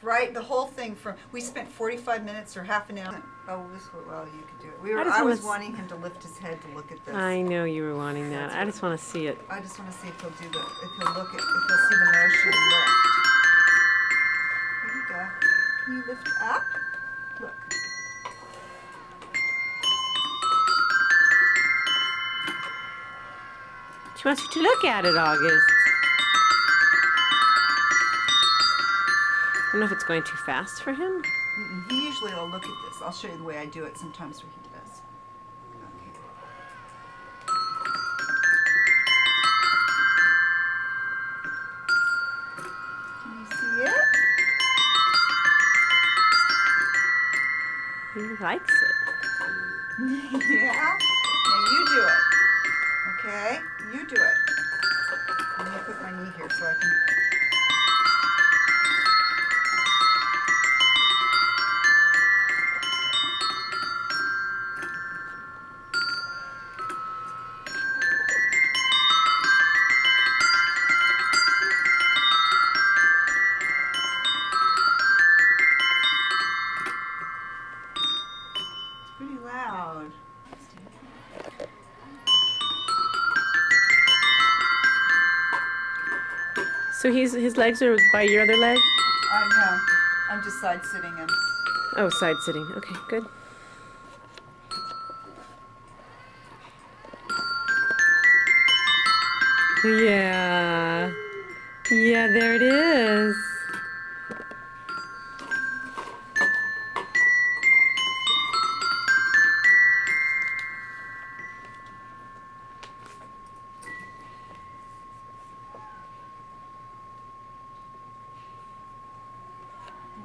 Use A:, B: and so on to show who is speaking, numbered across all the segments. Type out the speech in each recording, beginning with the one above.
A: Right, the whole thing from, we spent 45 minutes or half an hour. Oh, well, you could do it. I was wanting him to lift his head to look at this.
B: I know you were wanting that.
A: That's
B: I just want to see it.
A: I just want to see if he'll do the, if he'll look at, if he'll see the motion and lift. There you go. Can you lift up? Look.
B: She wants you to look at it, August. I don't know if it's going too fast for him.
A: He usually will look at this. I'll show you the way I do it sometimes where he does. Okay. Can you see it?
B: He likes it.
A: Yeah. Now you do it. Okay? You do it. Let me put my knee here so I can... Pretty loud.
B: So his legs are by your other leg?
A: No, I'm just side sitting him.
B: Oh, side sitting. Okay, good. Yeah. Yeah, there it is.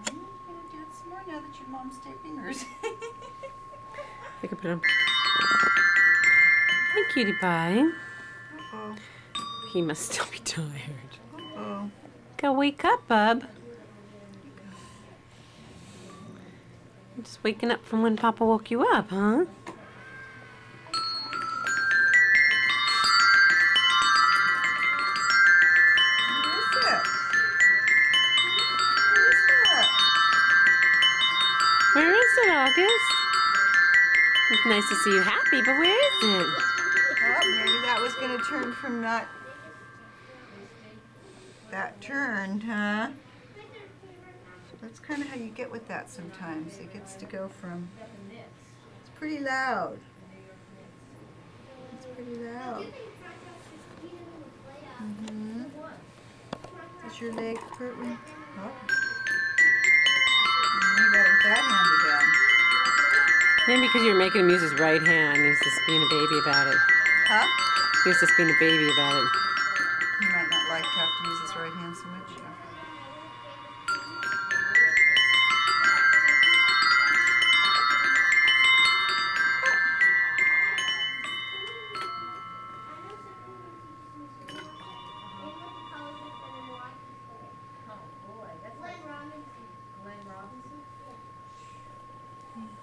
A: I'm gonna do it some more now that your mom's taping hers.
B: I can put him. Hi, cutie pie.
A: Uh-oh.
B: He must still be tired.
A: Uh-oh.
B: Go wake up, bub. You're just waking up from when Papa woke you up, huh? Where is it, August? It's nice to see you happy, but where is it?
A: Oh, maybe that was going to turn from not... That turned, huh? That's kind of how you get with that sometimes. It gets to go from... It's pretty loud. It's pretty loud. Mm-hmm. Does your leg hurt when... Oh. You got it with that hand again.
B: Maybe because you're making him use his right hand. He was just being a baby about it.
A: Huh?
B: He was just being a baby about it.
A: He might not like to have to use his right hand so much. Yeah.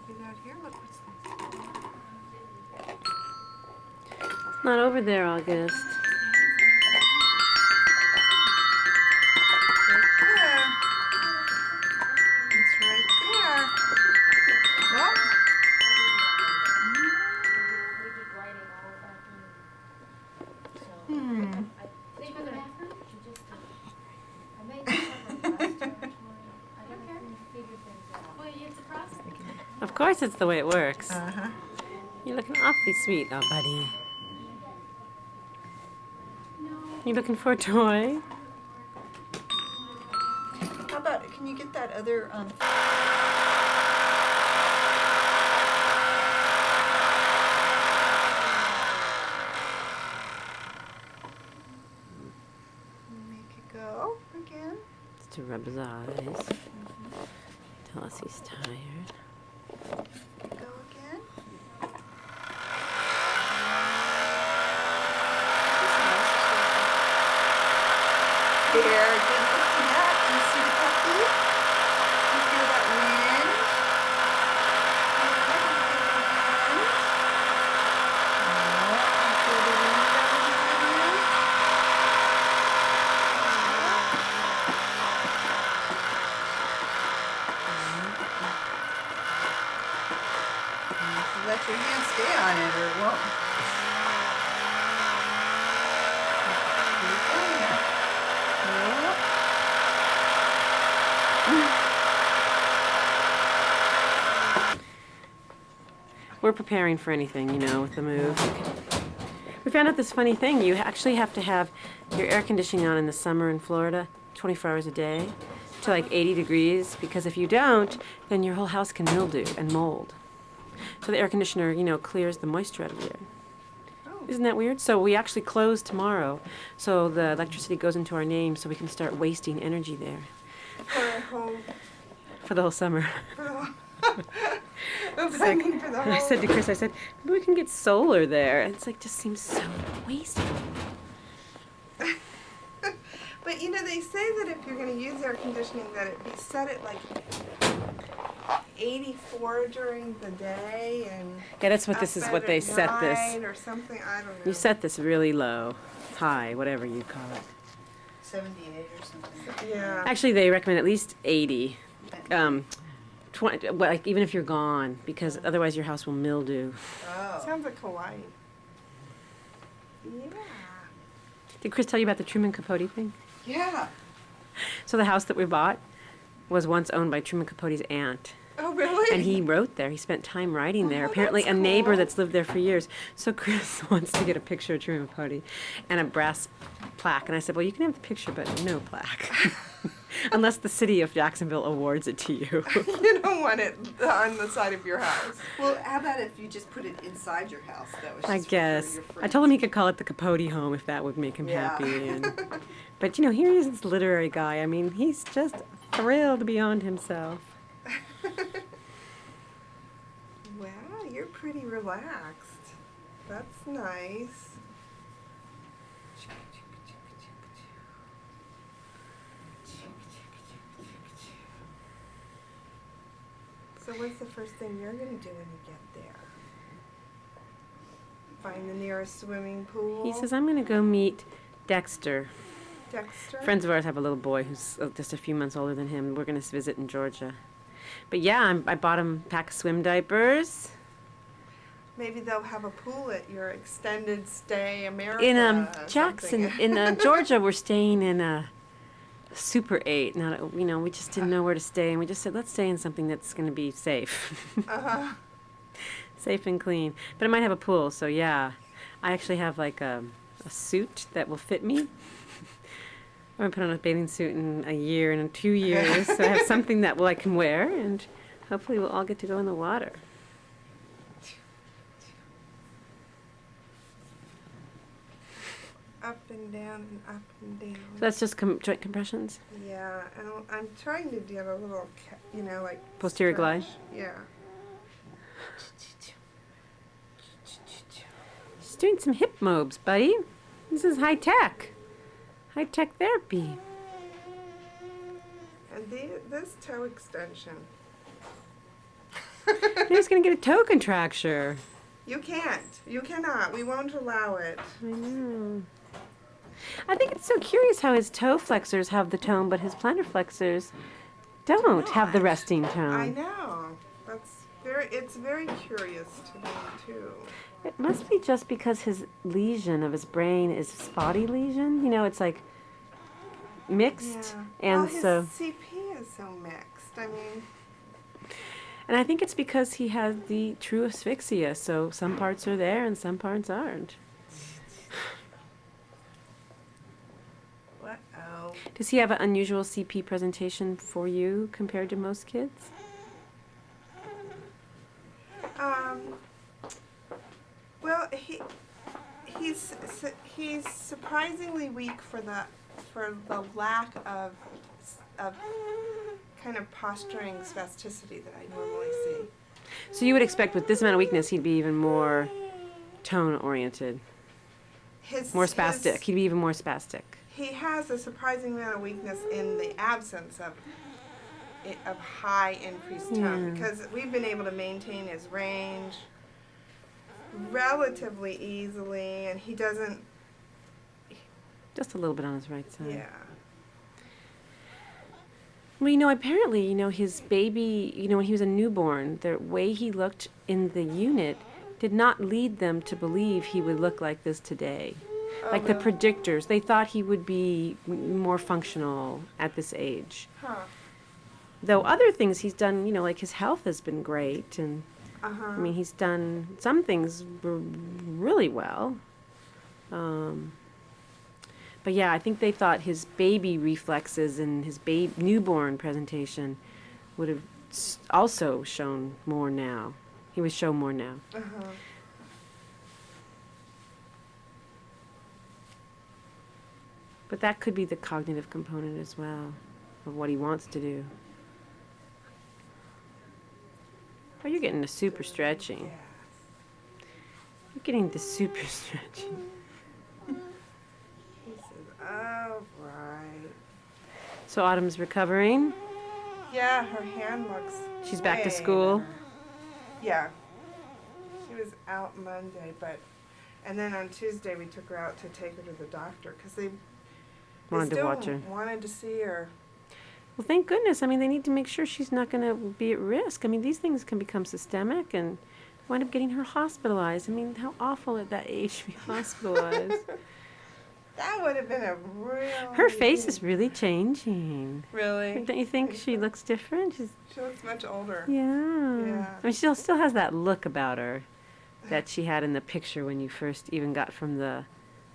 A: Get out here. Look what's this.
B: It's not over there, August.
A: It's right there. Well.
B: Of course it's the way it works.
A: Uh-huh.
B: You're looking awfully sweet, oh buddy. You looking for a toy?
A: How about, can you get that other, make it go again?
B: Just to rub his eyes. Tell us he's tired.
A: Go again? There, again, listen up. Do you see the puppy? You feel that wind? You feel the wind down here? let your hand stay on it or it won't.
B: We're preparing for anything, you know, with the move. We found out this funny thing. You actually have to have your air conditioning on in the summer in Florida 24 hours a day to like 80 degrees, because if you don't, then your whole house can mildew and mold. So the air conditioner, you know, clears the moisture out of the air. Isn't that weird? So we actually close tomorrow, so the electricity goes into our name so we can start wasting energy there for the whole summer. I said to Chris, I said, maybe we can get solar there. It's like, just seems so wasteful.
C: But you know, they say that if you're going to use air conditioning, that it be set at like 84 during the day and
B: Yeah, that's what this is, what they set this.
C: or something. I don't know.
B: You set this really low, high, whatever you call it.
A: 78 or something.
C: Yeah.
B: Actually, they recommend at least 80. 20, well, like even if you're gone, because otherwise your house will mildew.
A: Oh.
C: Sounds like Hawaii. Yeah.
B: Did Chris tell you about the Truman Capote thing?
A: Yeah.
B: So the house that we bought was once owned by Truman Capote's aunt.
C: Oh, really?
B: And he wrote there. He spent time writing there.
C: Oh,
B: Apparently
C: that's
B: a neighbor
C: cool.
B: that's lived there for years. So Chris wants to get a picture of Truman Capote and a brass plaque. And I said, well, you can have the picture, but no plaque. Unless the city of Jacksonville awards it to you.
C: You don't want it on the side of your house.
A: Well, how about if you just put it inside your house? That was
B: I
A: just
B: guess.
A: For your
B: I
A: friends.
B: told him he could call it the Capote home if that would make him
A: Yeah.
B: happy. But, you know, here he is, this literary guy. I mean, he's just thrilled beyond himself.
C: Wow, you're pretty relaxed. That's nice. So what's the first thing you're going to do when you get there? Find the nearest swimming pool?
B: He says, I'm going to go meet Dexter.
C: Dexter?
B: Friends of ours have a little boy who's just a few months older than him. We're going to visit in Georgia. But yeah, I bought him a pack of swim diapers.
C: Maybe they'll have a pool at your extended stay America.
B: In Jackson,
C: something.
B: in Georgia, we're staying in a Super 8. Not a, you know, we just didn't know where to stay, and we just said, let's stay in something that's going to be safe.
C: Uh-huh.
B: Safe and clean. But it might have a pool, so yeah. I actually have like a suit that will fit me. I'm going to put on a bathing suit in a year and in 2 years, so I have something that I can wear, and hopefully we'll all get to go in the water.
C: Up and down and up and down.
B: So that's just joint compressions?
C: Yeah, and I'm trying to get a little, you know, like
B: Posterior glide?
C: stretch. Yeah.
B: She's doing some hip mobs, buddy. This is high tech. High tech therapy.
C: And this toe extension.
B: He's going to get a toe contracture.
C: You can't. You cannot. We won't allow it.
B: I know. I think it's so curious how his toe flexors have the tone, but his plantar flexors don't have the resting tone.
C: I know. It's very curious to me too.
B: It must be just because his lesion of his brain is spotty lesion. You know, it's like mixed.
C: Yeah.
B: And
C: well, his
B: so
C: CP is so mixed. I mean,
B: and I think it's because he has the true asphyxia, so some parts are there and some parts aren't.
C: what? Oh.
B: Does he have an unusual CP presentation for you compared to most kids?
C: Well, he's surprisingly weak for the lack of kind of posturing spasticity that I normally see.
B: So you would expect with this amount of weakness he'd be even more tone oriented, more spastic. He'd be even more spastic.
C: He has a surprising amount of weakness in the absence of high increased tone, because we've been able to maintain his range relatively easily, and he doesn't.
B: Just a little bit on his right side.
C: Yeah.
B: Well, apparently, his baby, when he was a newborn, the way he looked in the unit did not lead them to believe he would look like this today.
C: Oh,
B: Like the
C: really?
B: predictors, they thought he would be more functional at this age.
C: Huh.
B: Though other things he's done, like his health has been great, and
C: Uh-huh.
B: I mean, he's done some things really well. But yeah, I think they thought his baby reflexes and his newborn presentation would have also shown more now. He would show more now.
C: Uh-huh.
B: But that could be the cognitive component as well of what he wants to do. Oh, you're getting the super stretching.
C: Yes.
B: You're getting the super stretching.
C: He says, oh, right.
B: So Autumn's recovering.
C: Yeah, her hand looks
B: She's back to
C: way
B: school.
C: better. Yeah. She was out Monday, and then on Tuesday we took her out to take her to the doctor because they
B: Wanted to
C: still
B: watch her.
C: wanted to see her.
B: Well, thank goodness. I mean, they need to make sure she's not going to be at risk. I mean, these things can become systemic and wind up getting her hospitalized. I mean, how awful at that age to be hospitalized.
C: That would have been a real.
B: Her face is really changing.
C: Really.
B: Don't you think she looks different?
C: She looks much older.
B: Yeah.
C: Yeah.
B: I mean, she still has that look about her that she had in the picture when you first even got from the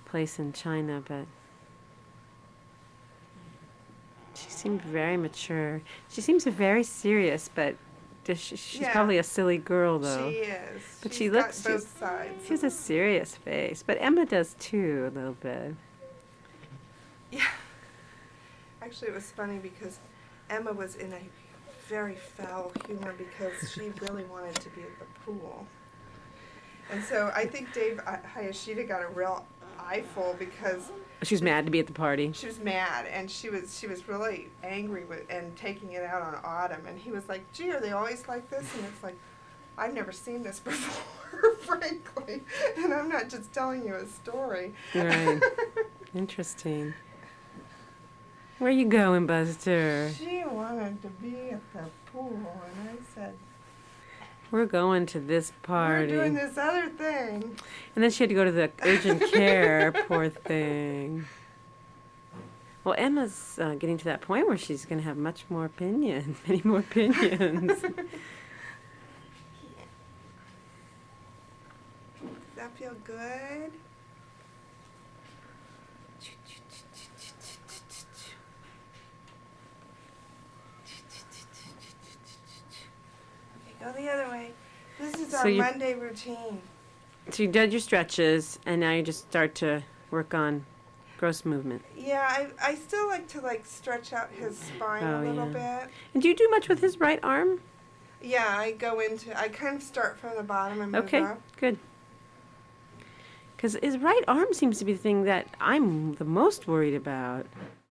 B: place in China, but she seemed very mature. She seems very serious, but she's
C: Yeah.
B: probably a silly girl, though.
C: She is.
B: But
C: She's
B: she looks-
C: got both sides.
B: She has a serious face, but Emma does too, a little bit.
C: Yeah. Actually, it was funny because Emma was in a very foul humor because she really wanted to be at the pool. And so I think Dave Hayashida got a real eyeful because
B: She was mad to be at the party.
C: she was mad and she was really angry and taking it out on Autumn. And he was like, gee, are they always like this? And it's like, I've never seen this before, frankly. And I'm not just telling you a story.
B: Right. Interesting. Where you going, Buster?
C: She wanted to be at the pool, and I said,
B: We're going to this party.
C: we're doing this other thing.
B: And then she had to go to the urgent care, poor thing. Well, Emma's getting to that point where she's going to have many more opinions.
C: Does that feel good? Okay, go the other way. This is
B: So
C: our
B: you-
C: Monday routine.
B: So you did your stretches, and now you just start to work on gross movement.
C: Yeah, I still like to stretch out his spine
B: Oh,
C: a little
B: yeah.
C: bit.
B: And do you do much with his right arm?
C: Yeah, I kind of start from the bottom and move
B: Okay,
C: up.
B: good. Because his right arm seems to be the thing that I'm the most worried about.